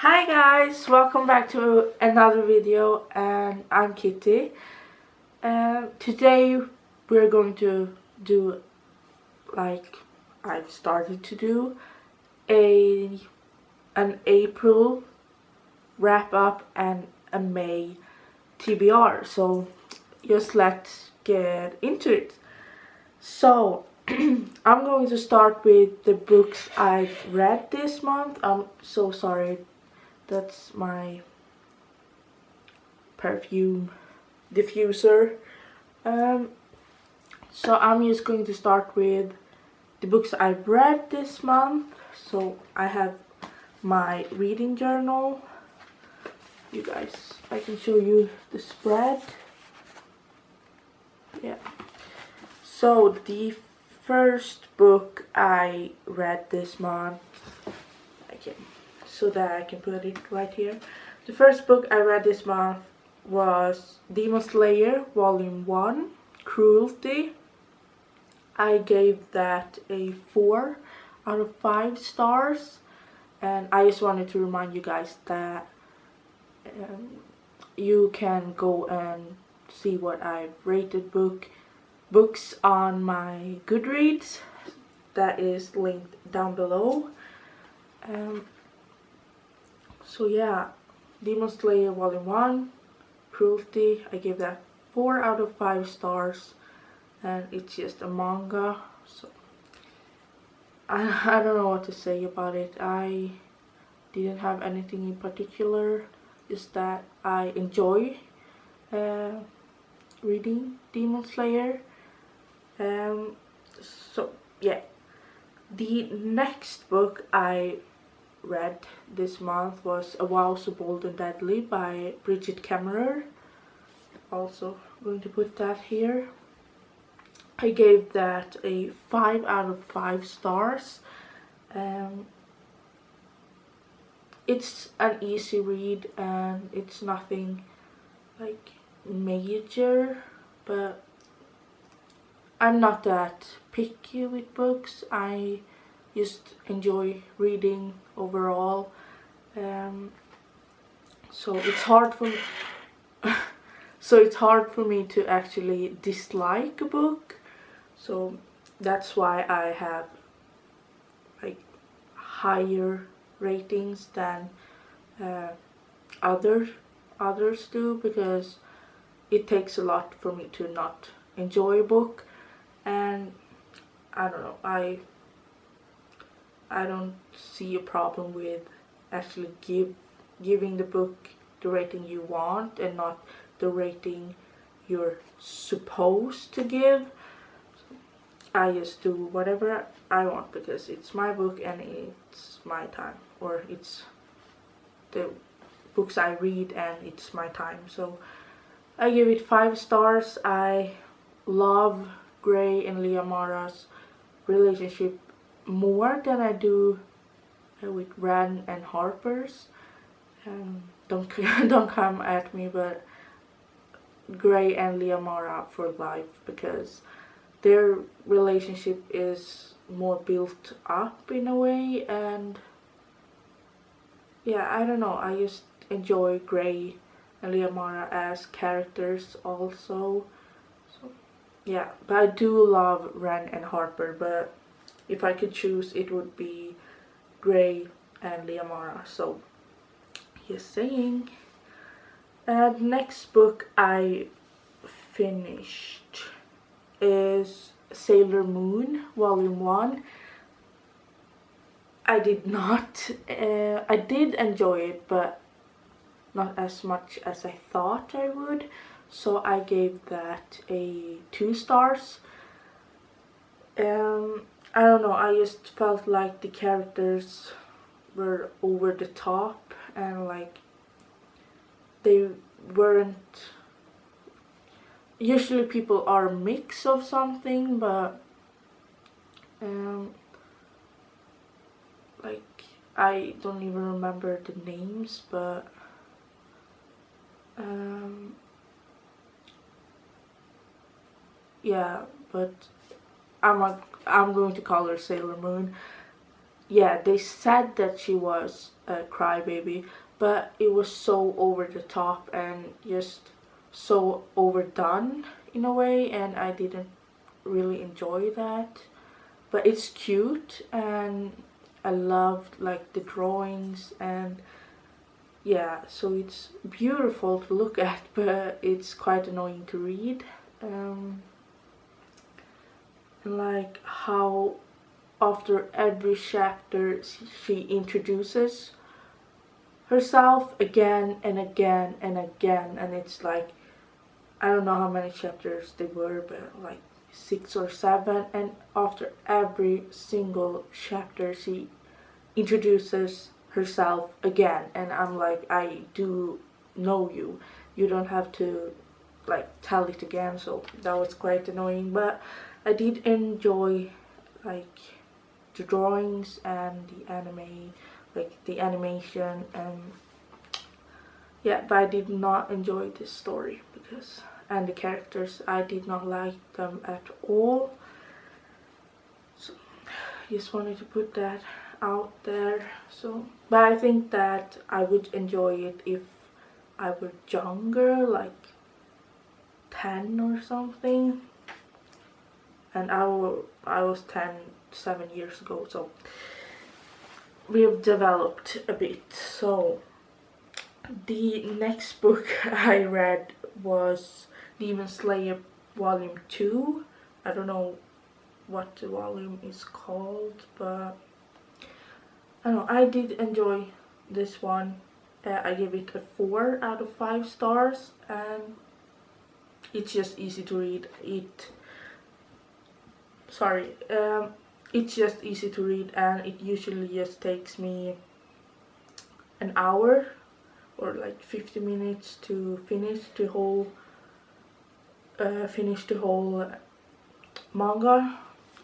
Hi guys, welcome back to another video, and I'm Kitty. Today we're going to do, like I've started to do, an April wrap up and a May TBR. So just let's get into it. So I'm going to start with the books I've read this month. I'm so sorry. That's my perfume diffuser. So I'm just going to start with the books I've read this month. So I have my reading journal. You guys, I can show you the spread. Yeah. So the first book I read this month, so that I can put it right here. The first book I read this month was Demon Slayer Volume 1, Cruelty. I gave that a 4 out of 5 stars. And I just wanted to remind you guys that you can go and see what I've rated books on my Goodreads. That is linked down below. So yeah, Demon Slayer Volume 1, Cruelty, I gave that 4 out of 5 stars, and it's just a manga, so I don't know what to say about it. I didn't have anything in particular, just that I enjoy reading Demon Slayer. So yeah, the next book I read this month was A Vow So Bold and Deadly by Bridget Kemmerer. Also going to put that here. I gave that a 5 out of 5 stars. It's an easy read and it's nothing like major, but I'm not that picky with books. I just enjoy reading overall. So it's hard for me to actually dislike a book. So that's why I have like higher ratings than others do, because it takes a lot for me to not enjoy a book. And I don't know, I don't see a problem with actually giving the book the rating you want and not the rating you're supposed to give. I just do whatever I want because it's my book and it's my time, or it's the books I read and it's my time. So I give it 5 stars. I love Gray and Liamara's relationship more than I do with Ren and Harper's. Don't come at me, but Gray and Liamara for life, because their relationship is more built up in a way. And yeah, I don't know, I just enjoy Gray and Liamara as characters also. So yeah, but I do love Ren and Harper, but if I could choose, it would be Gray and Liamara. So just saying. Next book I finished is Sailor Moon Volume 1. I did enjoy it, but not as much as I thought I would. So I gave that a 2 stars. I don't know, I just felt like the characters were over the top, and like they weren't. Usually people are a mix of something, but like I don't even remember the names, but yeah, but I'm going to call her Sailor Moon. yeah, they said that she was a crybaby, but it was so over the top and just so overdone in a way, and I didn't really enjoy that. But it's cute, and I loved like the drawings, and yeah, so it's beautiful to look at, but it's quite annoying to read. And like how after every chapter she introduces herself again and again and again, and it's like, I don't know how many chapters they were, but like 6 or 7, and after every single chapter she introduces herself again, and I'm like, I do know you, you don't have to like tell it again. So that was quite annoying, but I did enjoy like the drawings and the anime, like the animation, and yeah, but I did not enjoy this story because, and the characters, I did not like them at all. So just wanted to put that out there. So, but I think that I would enjoy it if I were younger, like 10 or something, and I was 10 7 years ago, so we have developed a bit. So the next book I read was Demon Slayer Volume 2. I don't know what the volume is called, but I don't know, I did enjoy this one. I give it a 4 out of 5 stars, and it's just easy to read. It's just easy to read, and it usually just takes me an hour or like 50 minutes to finish the whole manga.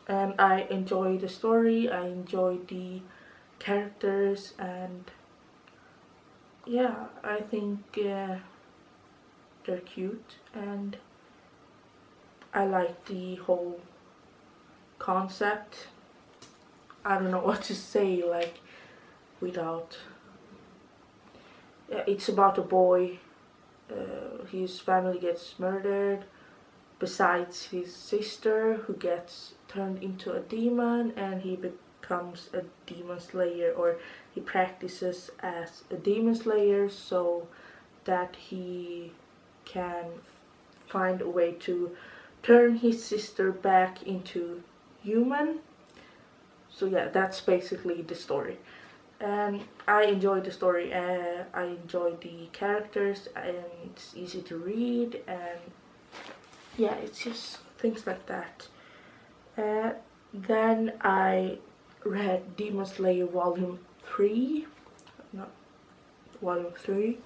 And I enjoy the story, I enjoy the characters, and yeah, I think they're cute, and I like the whole concept. I don't know what to say, like, without. Yeah, it's about a boy. His family gets murdered, besides his sister, who gets turned into a demon, and he becomes a demon slayer, or he practices as a demon slayer so that he can find a way to turn his sister back into human. So yeah, that's basically the story, and I enjoyed the story. I enjoyed the characters, and it's easy to read, and yeah, it's just things like that. Then I read Demon Slayer Volume 3, not Volume 3.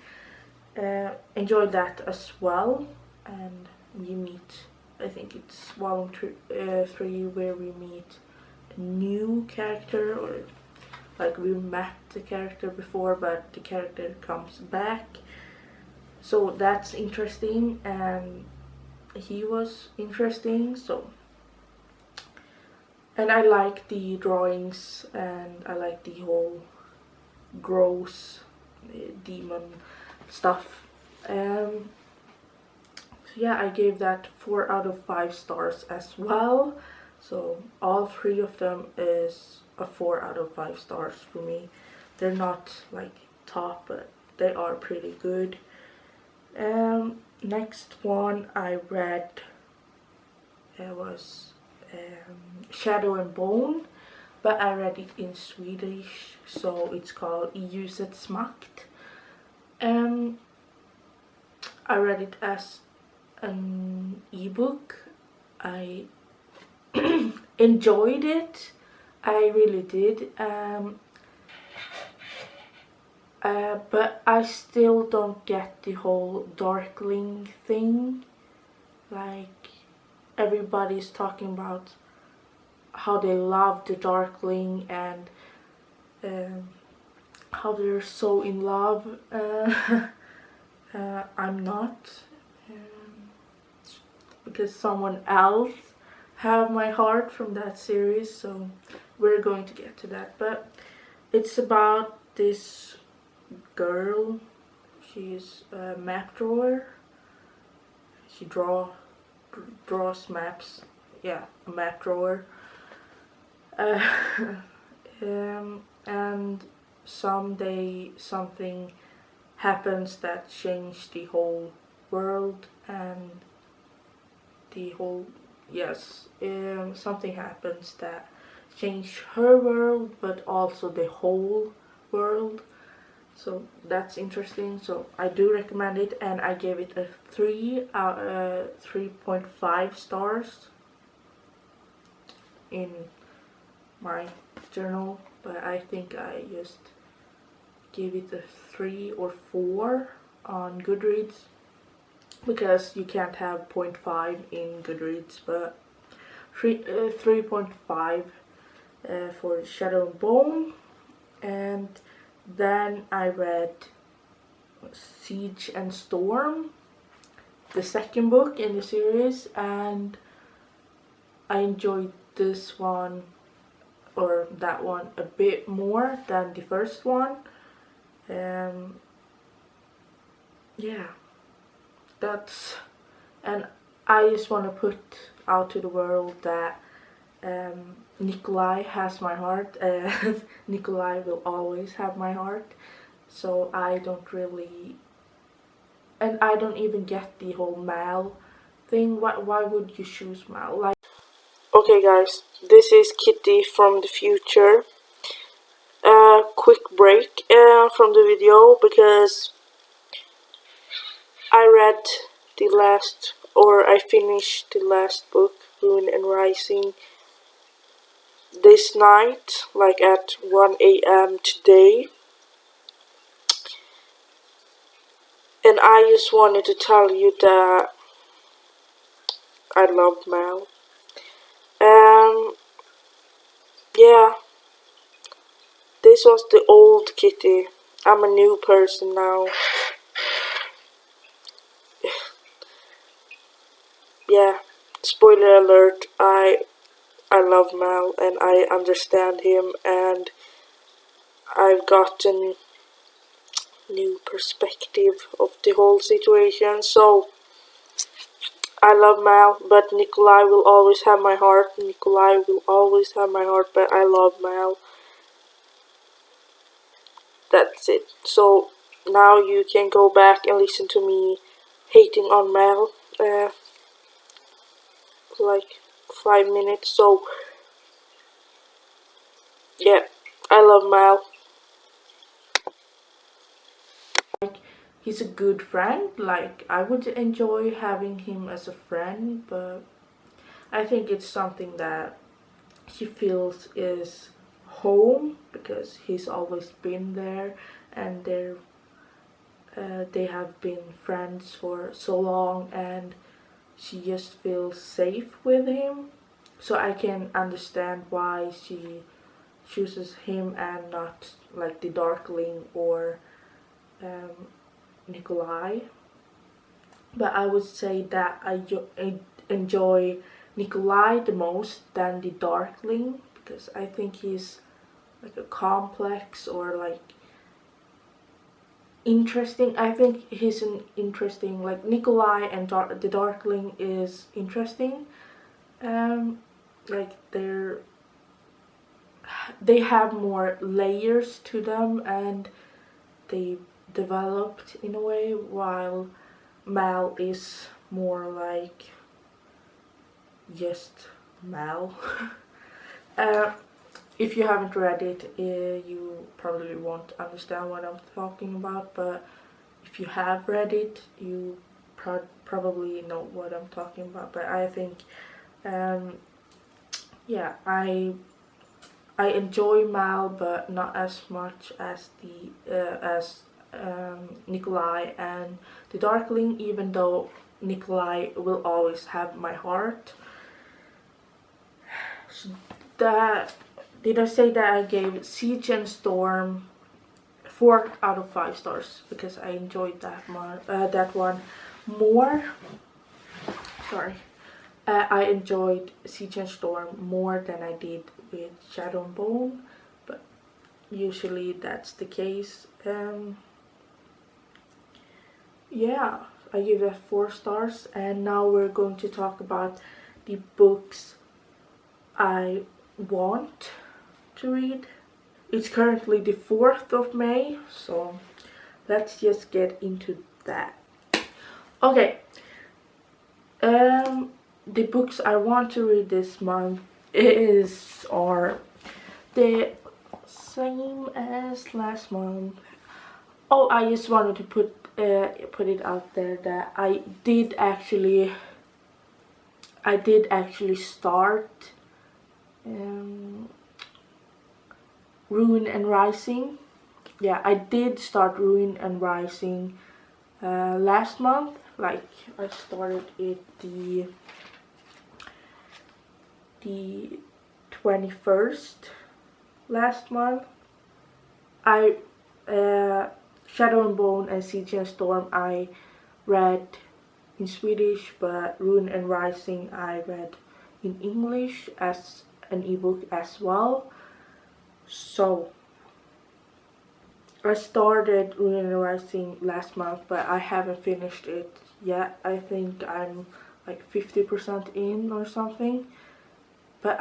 Enjoyed that as well, and we meet, I think it's Volume 3 where we meet a new character, or like we met the character before but the character comes back. So that's interesting, and he was interesting. So, and I like the drawings, and I like the whole gross demon stuff. So yeah, I gave that 4 out of 5 stars as well. So all 3 of them is a 4 out of 5 stars for me. They're not like top, but they are pretty good. Next one I read was Shadow and Bone, but I read it in Swedish, so it's called I ljusets makt. I read it as an ebook. I enjoyed it, I really did, but I still don't get the whole darkling thing. Like, everybody's talking about how they love the darkling, and how they're so in love. I'm not, because someone else have my heart from that series, so we're going to get to that. But it's about this girl. She's a map drawer. She draws maps. Yeah, a map drawer. And someday something happens that changed the whole world, and the whole something happens that changed her world, but also the whole world. So that's interesting. So I do recommend it, and I gave it a 3.5 stars in my journal, but I think I just gave it a 3 or 4 on Goodreads, because you can't have 0.5 in Goodreads, but 3.5 for Shadow and Bone. And then I read Siege and Storm, the second book in the series, and I enjoyed this one, or that one, a bit more than the first one. Yeah, and I just want to put out to the world that Nikolai has my heart, and Nikolai will always have my heart. So I don't even get the whole Mal thing. Why would you choose Mal? Like, okay guys, this is Kitty from the future. Quick break from the video, because I finished the last book, Moon and Rising, this night, like at 1 a.m. today. And I just wanted to tell you that I love Mal. Yeah, this was the old Kitty. I'm a new person now. Yeah, spoiler alert, I love Mal, and I understand him, and I've gotten new perspective of the whole situation. So I love Mal, but Nikolai will always have my heart. Nikolai will always have my heart, but I love Mal. That's it. So now you can go back and listen to me hating on Mal, like 5 minutes. So yeah, I love Mal. Like, he's a good friend. Like, I would enjoy having him as a friend, but I think it's something that he feels is home, because he's always been there, and they have been friends for so long, and she just feels safe with him. So I can understand why she chooses him and not like the Darkling or Nikolai. But I would say that I enjoy Nikolai the most than the Darkling, because I think he's like a complex, or like interesting. I think he's an interesting, like Nikolai and the Darkling is interesting. Like they have more layers to them, and they developed in a way, while Mal is more like just Mal. If you haven't read it, you probably won't understand what I'm talking about, but if you have read it, you probably know what I'm talking about. But I think yeah, I enjoy Mal, but not as much as Nikolai and the Darkling, even though Nikolai will always have my heart. So did I say that I gave Siege and Storm 4 out of 5 stars, because I enjoyed that one more. Sorry. I enjoyed Siege and Storm more than I did with Shadow and Bone, but usually that's the case. Yeah, I give that 4 stars. And now we're going to talk about the books I want to read. It's currently the 4th of May, so let's just get into that. Okay, the books I want to read this month are the same as last month. Oh, I just wanted to put it out there that I did actually start Ruin and Rising. Yeah, I did start Ruin and Rising last month. Like, I started it the 21st last month. I Shadow and Bone and Siege and Storm I read in Swedish, but Ruin and Rising I read in English as an ebook as well. So I started Ruin and Rising last month, but I haven't finished it yet. I think I'm like 50% in or something. But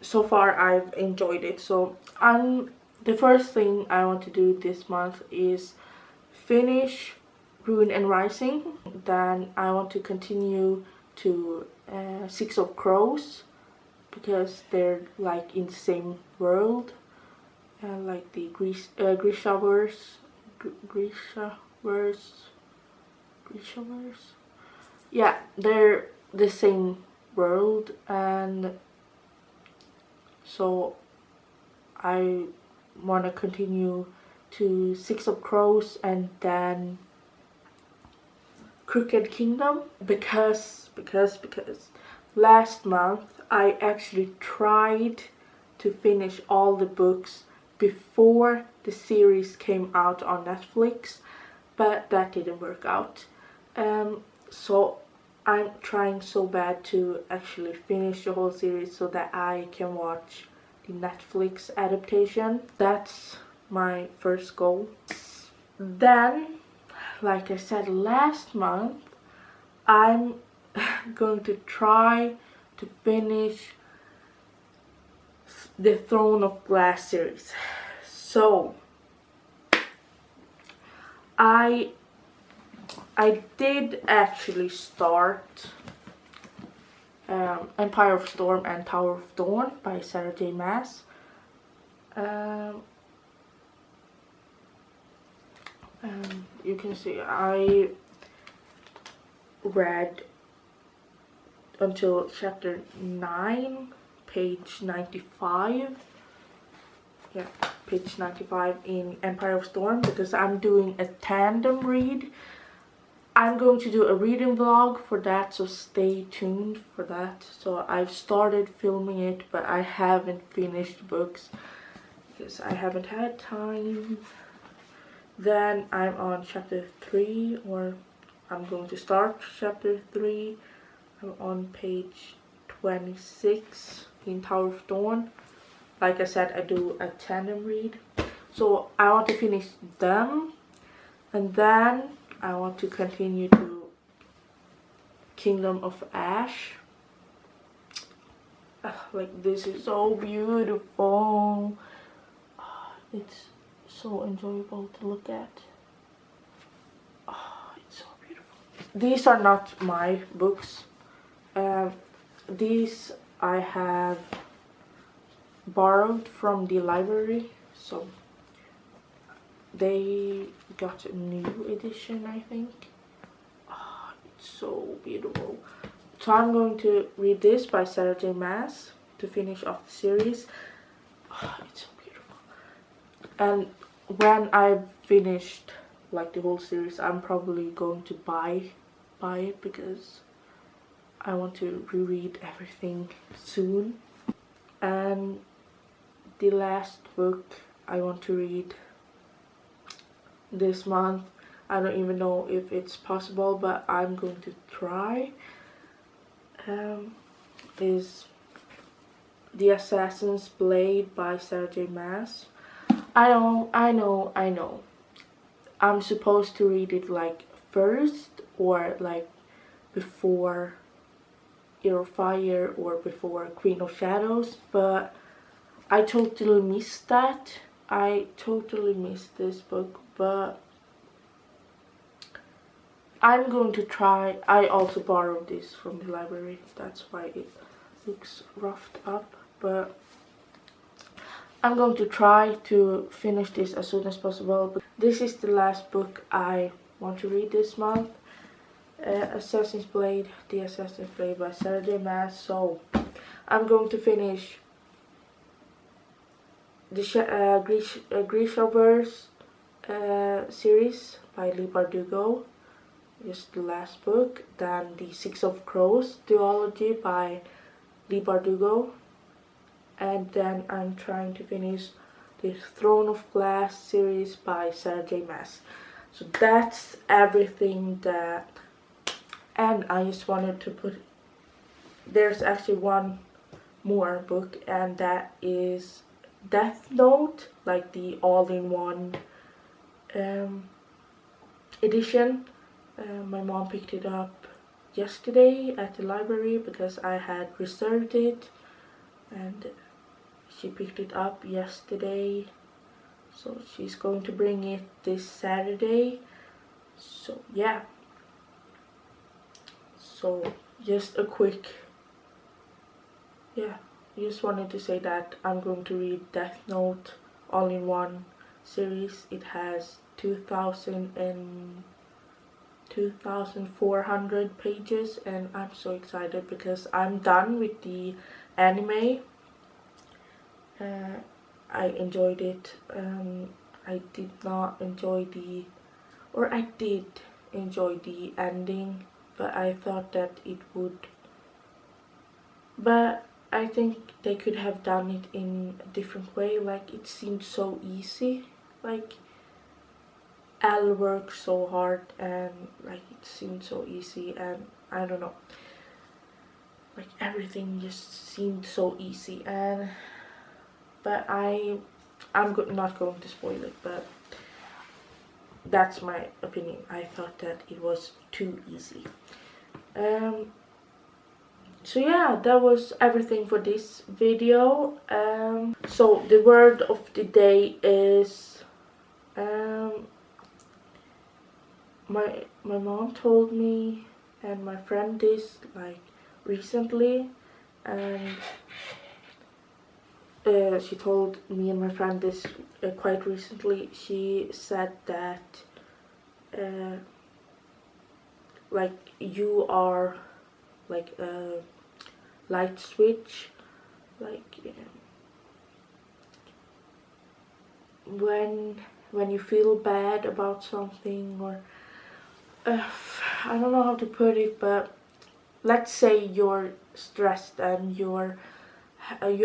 so far I've enjoyed it. So the first thing I want to do this month is finish Ruin and Rising. Then I want to continue to Six of Crows, because they're like in the same world, like the Grishaverse. Yeah, they're the same world, and so I want to continue to Six of Crows and then Crooked Kingdom, because last month I actually tried to finish all the books before the series came out on Netflix, but that didn't work out. So I'm trying so bad to actually finish the whole series so that I can watch the Netflix adaptation. That's my first goal. Then, like I said last month, I'm going to try to finish the Throne of Glass series. So I did actually start Empire of Storm and Tower of Dawn by Sarah J. Maas. You can see I read until chapter 9, page 95. Yeah, page 95 in Empire of Storm, because I'm doing a tandem read. I'm going to do a reading vlog for that, so stay tuned for that. So I've started filming it, but I haven't finished books because I haven't had time. Then I'm on chapter 3, or I'm going to start chapter 3. I'm on page 26 in Tower of Dawn. Like I said, I do a tandem read. So I want to finish them, and then I want to continue to Kingdom of Ash. Like, this is so beautiful. It's so enjoyable to look at. It's so beautiful. These are not my books. These I have borrowed from the library, so they got a new edition, I think. It's so beautiful. So I'm going to read this by Sarah J. Maas to finish off the series. It's so beautiful. And when I've finished like the whole series, I'm probably going to buy it, because I want to reread everything soon. And the last book I want to read this month, I don't even know if it's possible, but I'm going to try. is The Assassin's Blade by Sarah J. Maas. I know. I'm supposed to read it like first, or like before Ear of Fire or before Queen of Shadows, but I totally missed that. I totally missed this book, but I'm going to try. I also borrowed this from the library, that's why it looks roughed up, but I'm going to try to finish this as soon as possible. But this is the last book I want to read this month. Assassin's Blade, The Assassin's Blade by Sarah J. Maas. So I'm going to finish the Grishaverse series by Leigh Bardugo, just the last book. Then the Six of Crows duology by Leigh Bardugo, and then I'm trying to finish the Throne of Glass series by Sarah J. Maas. So that's everything that, and I just wanted to put, there's actually one more book, and that is Death Note, like the all-in-one edition. My mom picked it up yesterday at the library because I had reserved it, and she picked it up yesterday, so she's going to bring it this Saturday. So yeah, so just a quick, yeah, just wanted to say that I'm going to read Death Note all-in-one series. It has 2,400 pages, and I'm so excited because I'm done with the anime. I enjoyed it. I did not enjoy the, or I did enjoy the ending, but I thought that it would, but I think they could have done it in a different way. Like, it seemed so easy, like Al worked so hard, and like it seemed so easy, and I don't know, like everything just seemed so easy. And but I'm not going to spoil it, but that's my opinion. I thought that it was too easy. So yeah, that was everything for this video. So the word of the day is, my mom told me and my friend this like recently, and she told me and my friend this quite recently. She said that like you are like a light switch, like when you feel bad about something, or I don't know how to put it, but let's say you're stressed and you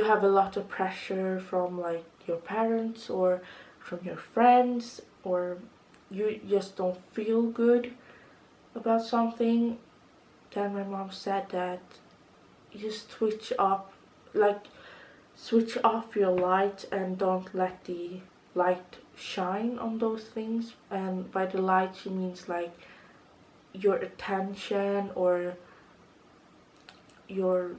have a lot of pressure from like your parents or from your friends, or you just don't feel good about something. Then my mom said that you switch off your light and don't let the light shine on those things. And by the light she means like your attention or your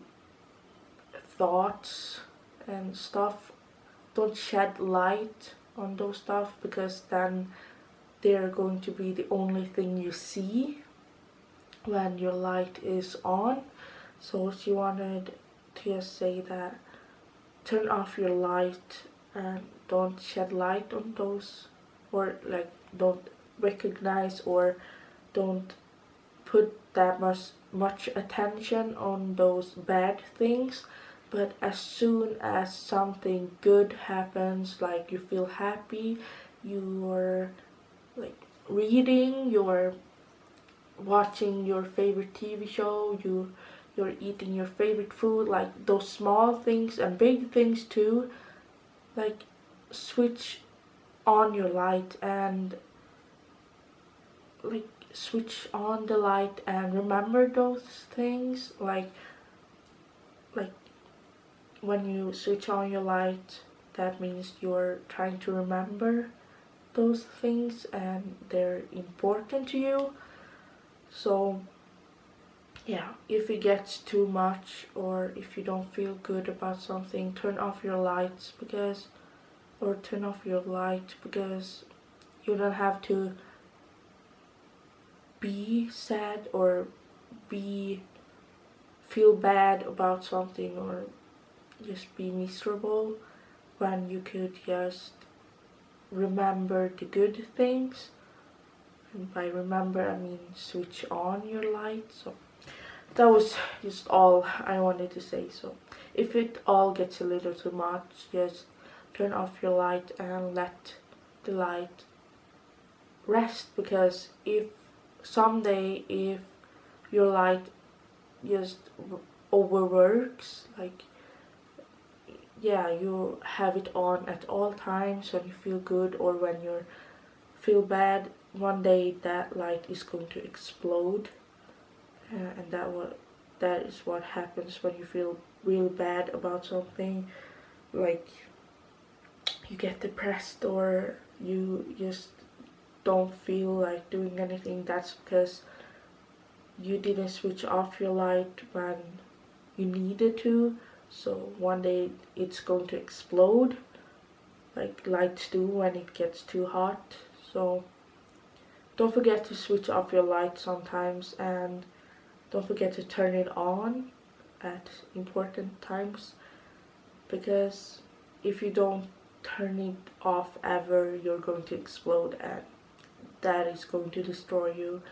thoughts and stuff. Don't shed light on those stuff, because then they're going to be the only thing you see when your light is on. So she wanted to just say that turn off your light and don't shed light on those, or like don't recognize or don't put that much attention on those bad things. But as soon as something good happens, like you feel happy, you're like reading, you're watching your favorite TV show, you're eating your favorite food, like those small things and big things too, like switch on your light and like switch on the light and remember those things. Like when you switch on your light, that means you're trying to remember those things and they're important to you. So yeah, if it gets too much or if you don't feel good about something, turn off your lights or turn off your light, because you don't have to be sad or feel bad about something or just be miserable, when you could just remember the good things. And by remember, I mean switch on your light. So that was just all I wanted to say. So if it all gets a little too much, just turn off your light and let the light rest. Because if someday if your light just overworks, like, yeah, you have it on at all times when you feel good or when you feel bad, one day that light is going to explode. And that is what happens when you feel really bad about something. Like, you get depressed or you just don't feel like doing anything. That's because you didn't switch off your light when you needed to. So one day it's going to explode, like lights do when it gets too hot. So don't forget to switch off your light sometimes, and don't forget to turn it on at important times, because if you don't turn it off ever, you're going to explode and that is going to destroy you.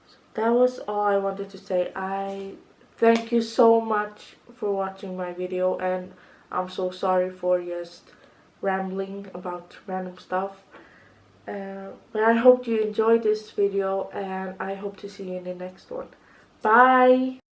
So that was all I wanted to say. I thank you so much for watching my video, and I'm so sorry for just rambling about random stuff. But I hope you enjoyed this video, and I hope to see you in the next one. Bye!